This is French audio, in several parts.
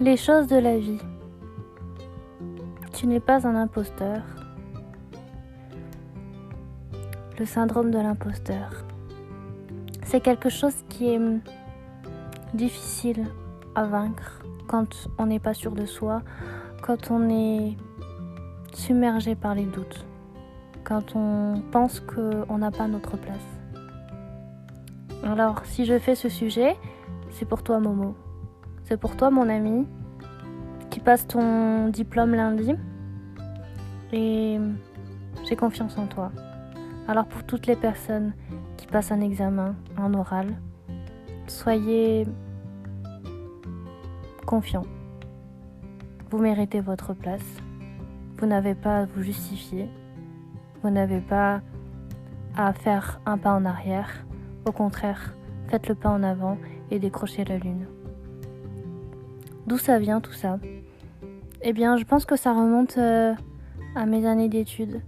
les choses de la vie. Tu n'es pas un imposteur. Le syndrome de l'imposteur. C'est quelque chose qui est difficile à vaincre quand on n'est pas sûr de soi, quand on est submergé par les doutes, quand on pense qu'on n'a pas notre place. Alors, si je fais ce sujet, c'est pour toi, Momo. C'est pour toi, mon ami, qui passe ton diplôme lundi. Et j'ai confiance en toi. Alors, pour toutes les personnes qui passent un examen, un oral, soyez confiants. Vous méritez votre place. Vous n'avez pas à vous justifier. Vous n'avez pas à faire un pas en arrière. Au contraire, faites le pas en avant et décrochez la lune. D'où ça vient tout ça ? Eh bien, je pense que ça remonte à mes années d'études.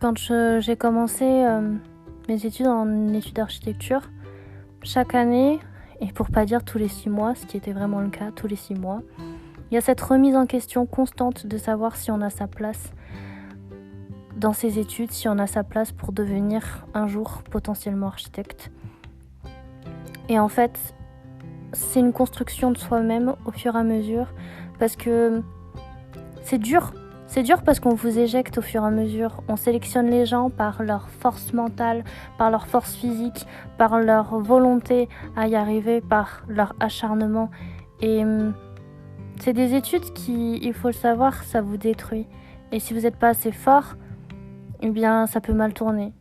Quand j'ai commencé mes études en études d'architecture, chaque année, et pour pas dire tous les 6 mois, ce qui était vraiment le cas, tous les 6 mois, il y a cette remise en question constante de savoir si on a sa place dans ses études, si on a sa place pour devenir un jour potentiellement architecte. Et en fait, c'est une construction de soi-même au fur et à mesure, parce que c'est dur. C'est dur parce qu'on vous éjecte au fur et à mesure. On sélectionne les gens par leur force mentale, par leur force physique, par leur volonté à y arriver, par leur acharnement. Et c'est des études qui, il faut le savoir, ça vous détruit. Et si vous n'êtes pas assez fort, eh bien, ça peut mal tourner.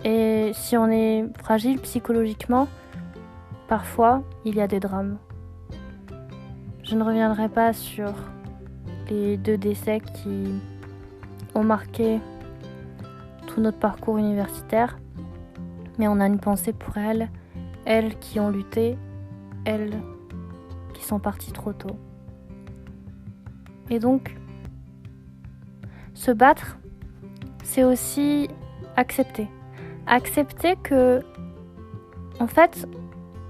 Et si on est fragile psychologiquement, parfois, il y a des drames. Je ne reviendrai pas sur les 2 décès qui ont marqué tout notre parcours universitaire, mais on a une pensée pour elles qui ont lutté, elles qui sont parties trop tôt. Et donc, se battre, c'est aussi accepter. Accepter que, en fait,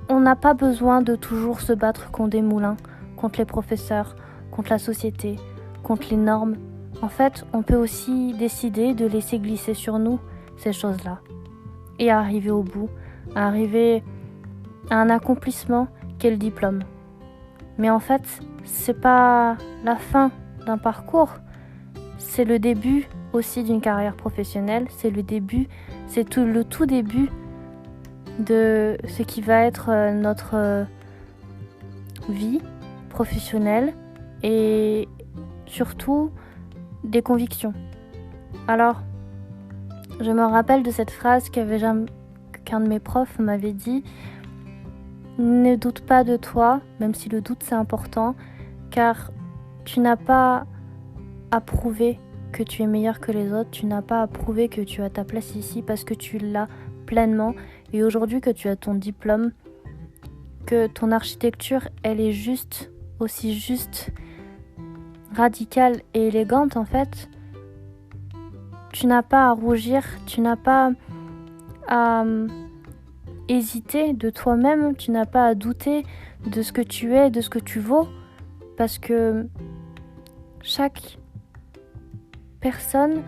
on n'a pas besoin de toujours se battre contre des moulins, contre les professeurs, contre la société, contre les normes. En fait, on peut aussi décider de laisser glisser sur nous ces choses-là et arriver au bout, arriver à un accomplissement qu'est le diplôme. Mais en fait, c'est pas la fin d'un parcours, c'est le début aussi d'une carrière professionnelle, c'est le début, c'est le tout début de ce qui va être notre vie professionnelle et surtout des convictions. Alors, je me rappelle de cette phrase qu'un de mes profs m'avait dit: ne doute pas de toi, même si le doute c'est important, car tu n'as pas à prouver que tu es meilleur que les autres, tu n'as pas à prouver que tu as ta place ici parce que tu l'as pleinement. Et aujourd'hui que tu as ton diplôme, que ton architecture, elle est aussi juste, radicale et élégante en fait, tu n'as pas à rougir, tu n'as pas à hésiter de toi-même, tu n'as pas à douter de ce que tu es, de ce que tu vaux, parce que chaque personne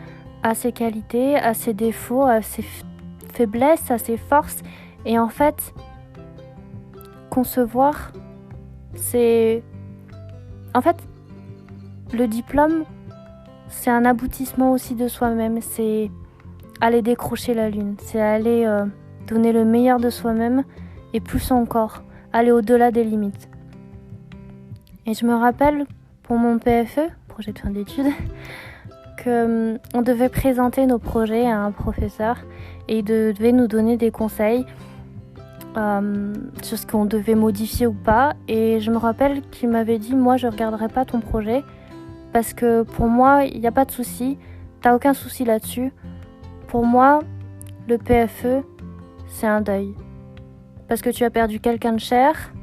a ses qualités, a ses défauts, a ses faiblesses, a ses forces, et en fait, concevoir, c'est... En fait, le diplôme, c'est un aboutissement aussi de soi-même, c'est aller décrocher la lune, c'est aller donner le meilleur de soi-même et plus encore, aller au-delà des limites. Et je me rappelle pour mon PFE, projet de fin d'études, qu'on devait présenter nos projets à un professeur et il devait nous donner des conseils sur ce qu'on devait modifier ou pas. Et je me rappelle qu'il m'avait dit: moi je regarderai pas ton projet parce que pour moi il n'y a pas de souci, t'as aucun souci là-dessus. Pour moi le PFE c'est un deuil parce que tu as perdu quelqu'un de cher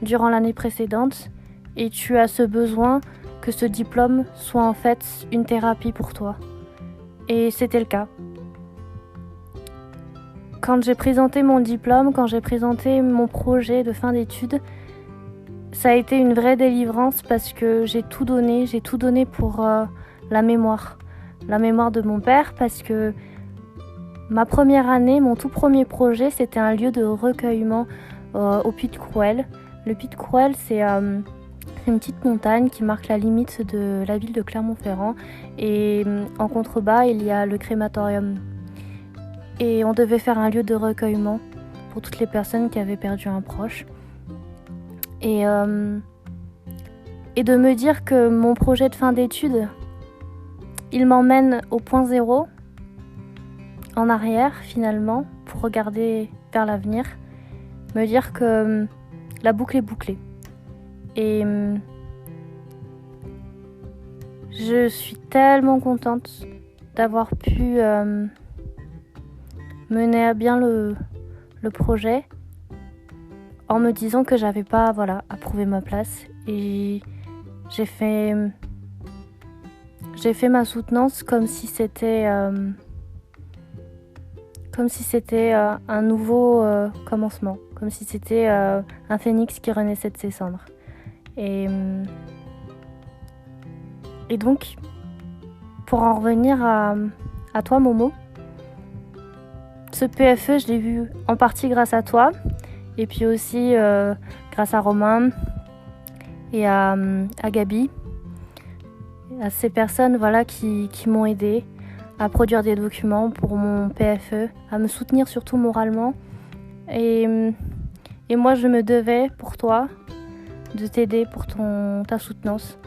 durant l'année précédente et tu as ce besoin que ce diplôme soit en fait une thérapie pour toi. Et c'était le cas. Quand j'ai présenté mon diplôme, quand j'ai présenté mon projet de fin d'études, ça a été une vraie délivrance parce que j'ai tout donné pour la mémoire de mon père, parce que ma première année, mon tout premier projet, c'était un lieu de recueillement au Puy de Crouël. Le Puy de Crouël, c'est une petite montagne qui marque la limite de la ville de Clermont-Ferrand, et en contrebas, il y a le crématorium. Et on devait faire un lieu de recueillement pour toutes les personnes qui avaient perdu un proche. Et de me dire que mon projet de fin d'études, il m'emmène au point zéro, en arrière finalement, pour regarder vers l'avenir, me dire que la boucle est bouclée. Et je suis tellement contente d'avoir pu mener à bien le projet, en me disant que j'avais pas à prouver ma place. Et j'ai fait ma soutenance comme si c'était un nouveau commencement, comme si c'était un phénix qui renaissait de ses cendres. Et donc, pour en revenir à toi, Momo, ce PFE, je l'ai vu en partie grâce à toi, et puis aussi grâce à Romain et à Gabi, à ces personnes qui m'ont aidée à produire des documents pour mon PFE, à me soutenir surtout moralement. Et moi, je me devais pour toi de t'aider pour ta soutenance.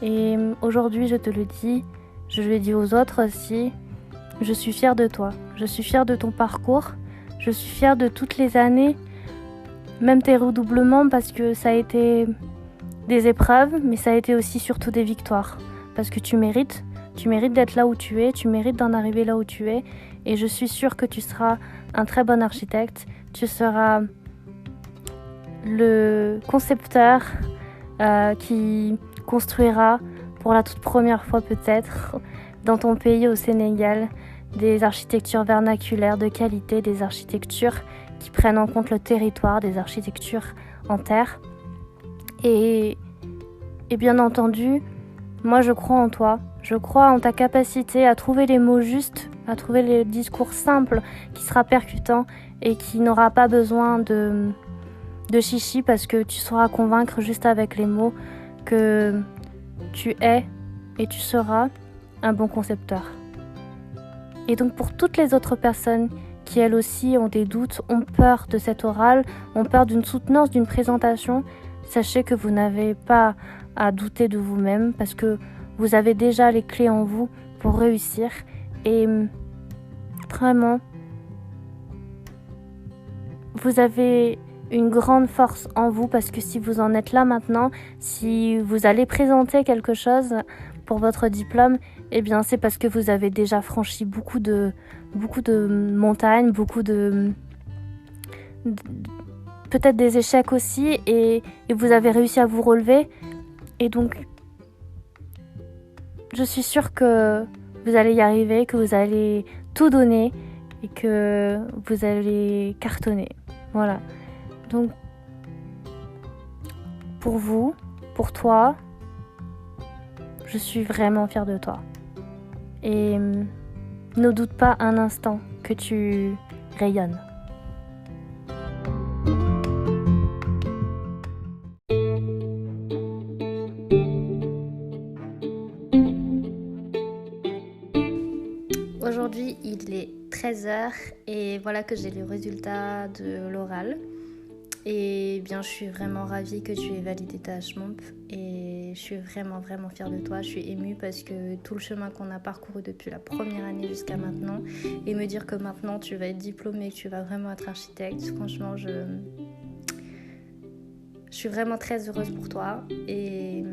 Et aujourd'hui, je te le dis, je le dis aux autres aussi, je suis fière de toi. Je suis fière de ton parcours. Je suis fière de toutes les années, même tes redoublements, parce que ça a été des épreuves, mais ça a été aussi surtout des victoires. Parce que tu mérites d'être là où tu es, tu mérites d'en arriver là où tu es. Et je suis sûre que tu seras un très bon architecte. Tu seras le concepteur qui construira pour la toute première fois peut-être dans ton pays, au Sénégal, des architectures vernaculaires de qualité, des architectures qui prennent en compte le territoire, des architectures en terre. Et bien entendu, moi je crois en toi, je crois en ta capacité à trouver les mots justes, à trouver les discours simples qui sera percutant et qui n'aura pas besoin de chichi, parce que tu sauras convaincre juste avec les mots que tu es et tu seras un bon concepteur. Et donc pour toutes les autres personnes qui elles aussi ont des doutes, ont peur de cet oral, ont peur d'une soutenance, d'une présentation, sachez que vous n'avez pas à douter de vous-même, parce que vous avez déjà les clés en vous pour réussir. Et vraiment, vous avez une grande force en vous, parce que si vous en êtes là maintenant, si vous allez présenter quelque chose pour votre diplôme, eh bien c'est parce que vous avez déjà franchi beaucoup de montagnes, peut-être des échecs aussi, et vous avez réussi à vous relever. Et donc, je suis sûre que vous allez y arriver, que vous allez tout donner et que vous allez cartonner. Voilà. Donc, pour vous, pour toi, je suis vraiment fière de toi. Et ne doute pas un instant que tu rayonnes. Aujourd'hui, il est 13h et voilà que j'ai les résultats de l'oral. Et bien, je suis vraiment ravie que tu aies validé ta HMOMP et je suis vraiment fière de toi. Je suis émue parce que tout le chemin qu'on a parcouru depuis la première année jusqu'à maintenant, et me dire que maintenant tu vas être diplômée, que tu vas vraiment être architecte, franchement, je suis vraiment très heureuse pour toi. Et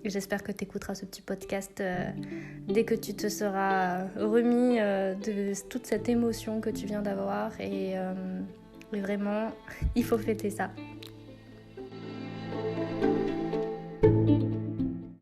j'espère que tu écouteras ce petit podcast dès que tu te seras remis de toute cette émotion que tu viens d'avoir. Et vraiment, il faut fêter ça.